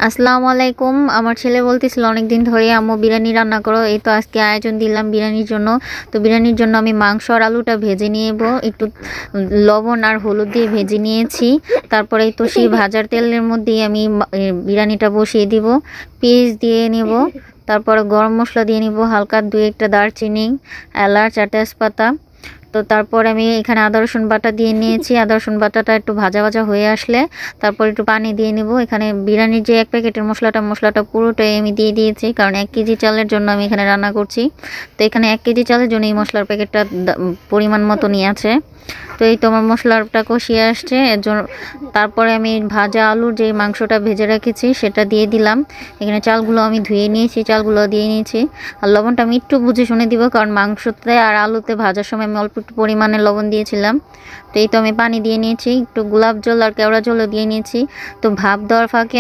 আসসালামু আলাইকুম। আমার ছেলে বলতেছিল অনেকদিন ধরে আম্মু বিরিয়ানি রান্না করো। এই তো আজকে আয়োজন দিলাম বিরিয়ানির জন্য। তো বিরিয়ানির জন্য আমি মাংস আর আলুটা ভেজে নিব, একটু লবণ আর হলুদ দিয়ে ভেজে নিয়েছি। তারপরে তো সেই ভাজার তেলের মধ্যেই আমি বিরিয়ানিটা বসিয়ে দিব। পেঁয়াজ দিয়ে নেব, তারপরে গরম মশলা দিয়ে নিব, হালকা 2-1টা দারচিনি, এলাচ আর তেজপাতা। তো তারপর আমি এখানে আদা রসুন বাটা দিয়ে নিয়েছি। আদা রসুন বাটাটা একটু ভাজা ভাজা হয়ে আসলে তারপর একটু পানি দিয়ে নিব। এখানে বিরিয়ানির যে 1 প্যাকেটের মশলাটা পুরোটাই আমি দিয়ে দিয়েছি, কারণ 1 কেজি চালের জন্য আমি এখানে রান্না করছি। তো এখানে 1 কেজি চালের জন্য এই মশলার প্যাকেটটা পরিমাণ মতো নিয়ে আছে। তো এই তো আমার মশলাটা কষিয়ে আসছে, এর জন্য তারপরে আমি ভাজা আলুর যে মাংসটা ভেজে রেখেছি সেটা দিয়ে দিলাম। এখানে চালগুলো আমি ধুয়ে নিয়েছি, চালগুলো দিয়ে নিয়েছি। আর লবণটা আমি একটু বুঝে শুনে দিব, কারণ মাংসতে আর আলুতে ভাজার সময় আমি অল্প একটু পরিমাণে লবণ দিয়েছিলাম। তো এই তো আমি পানি দিয়ে নিয়েছি, একটু গোলাপ জল আর কেওড়া জলও দিয়ে নিয়েছি। তো ভাপ দেওয়ার ফাঁকে